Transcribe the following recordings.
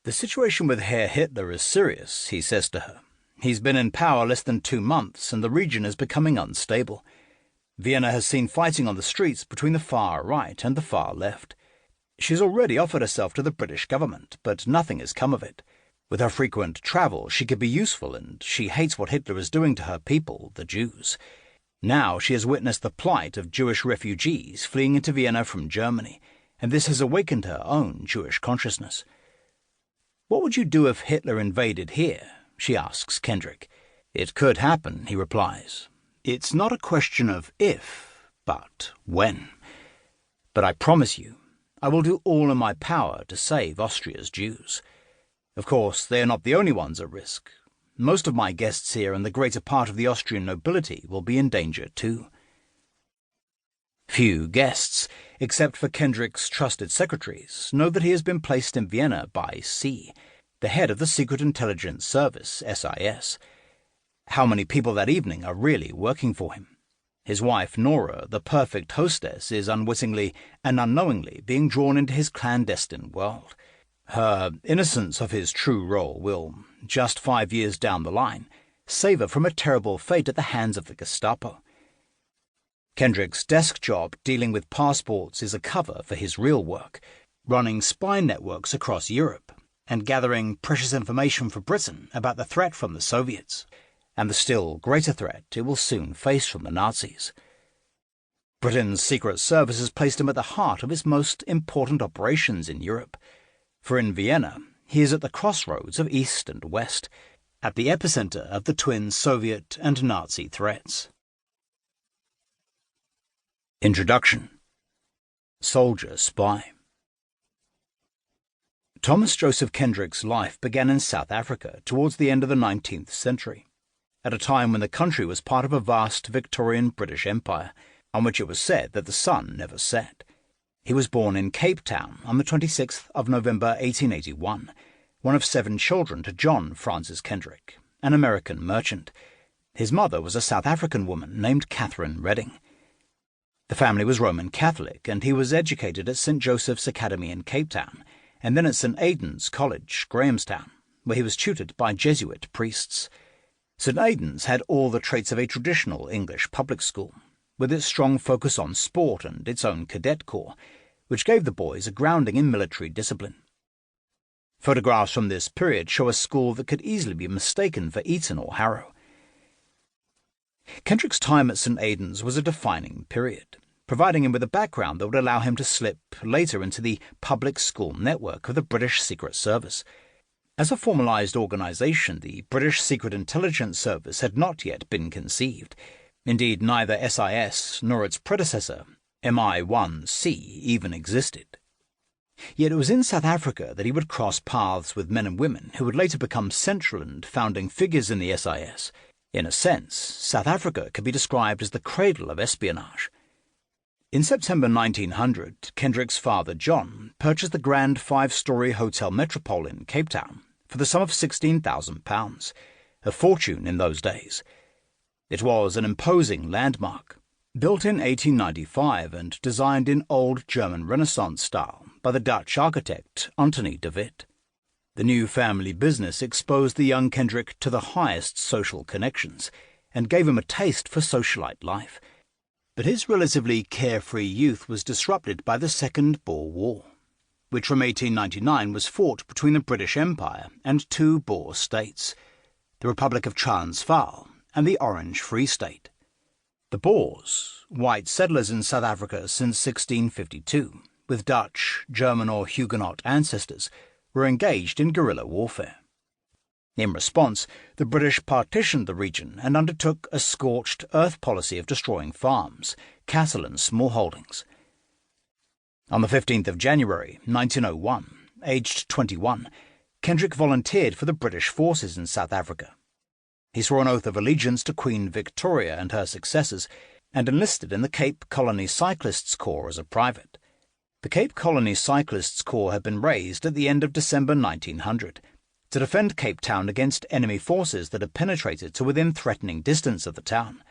"The situation with Herr Hitler is serious," he says to her. "He's been in power less than 2 months, and the region is becoming unstable. Vienna has seen fighting on the streets between the far right and the far left. She's already offered herself to the British government, but nothing has come of it. With her frequent travel, she could be useful, and she hates what Hitler is doing to her people, the Jews. Now she has witnessed the plight of Jewish refugees fleeing into Vienna from Germany, and this has awakened her own Jewish consciousness." "What would you do if Hitler invaded here?" she asks Kendrick. "It could happen," he replies. "It's not a question of if, but when. But I promise you, I will do all in my power to save Austria's Jews. Of course, they are not the only ones at risk. Most of my guests here and the greater part of the Austrian nobility will be in danger too." Few guests, except for Kendrick's trusted secretaries, know that he has been placed in Vienna by C., the head of the Secret Intelligence Service, SIS. How many people that evening are really working for him? His wife, Nora, the perfect hostess, is unwittingly and unknowingly being drawn into his clandestine world. Her innocence of his true role will, just 5 years down the line, save her from a terrible fate at the hands of the Gestapo. Kendrick's desk job dealing with passports is a cover for his real work, running spy networks across Europe and gathering precious information for Britain about the threat from the Soviets, and the still greater threat it will soon face from the Nazis. Britain's Secret Service has placed him at the heart of its most important operations in Europe, for in Vienna he is at the crossroads of East and West, at the epicenter of the twin Soviet and Nazi threats. Introduction. Soldier Spy. Thomas Joseph Kendrick's life began in South Africa towards the end of the 19th century, at a time when the country was part of a vast Victorian British Empire, on which it was said that the sun never set. He was born in Cape Town on the 26th of November 1881, one of 7 children to John Francis Kendrick, an American merchant. His mother was a South African woman named Catherine Redding. The family was Roman Catholic, and he was educated at St. Joseph's Academy in Cape Town, and then at St. Aidan's College, Grahamstown, where he was tutored by Jesuit priests. St. Aidan's had all the traits of a traditional English public school, with its strong focus on sport and its own cadet corps, which gave the boys a grounding in military discipline. Photographs from this period show a school that could easily be mistaken for Eton or Harrow. Kendrick's time at St. Aidan's was a defining period, providing him with a background that would allow him to slip later into the public school network of the British Secret Service. As a formalised organisation, the British Secret Intelligence Service had not yet been conceived. Indeed, neither SIS nor its predecessor, MI6, even existed. Yet it was in South Africa that he would cross paths with men and women who would later become central and founding figures in the SIS. In a sense, South Africa could be described as the cradle of espionage. In September 1900, Kendrick's father, John, purchased the grand 5-storey Hotel Metropole in Cape Town for the sum of £16,000, a fortune in those days. It was an imposing landmark, built in 1895 and designed in old German Renaissance style by the Dutch architect Anthony de Wit. The new family business exposed the young Kendrick to the highest social connections and gave him a taste for socialite life. But his relatively carefree youth was disrupted by the Second Boer War, which from 1899 was fought between the British Empire and 2 Boer states, the Republic of Transvaal and the Orange Free State. The Boers, white settlers in South Africa since 1652, with Dutch, German or Huguenot ancestors, were engaged in guerrilla warfare. In response, the British partitioned the region and undertook a scorched earth policy of destroying farms, cattle and small holdings. On the 15th of January 1901, aged 21, Kendrick volunteered for the British forces in South Africa. He swore an oath of allegiance to Queen Victoria and her successors, and enlisted in the Cape Colony Cyclists Corps as a private. The Cape Colony Cyclists Corps had been raised at the end of December 1900 to defend Cape Town against enemy forces that had penetrated to within threatening distance of the town.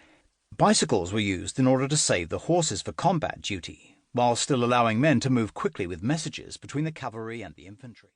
Bicycles were used in order to save the horses for combat duty, while still allowing men to move quickly with messages between the cavalry and the infantry.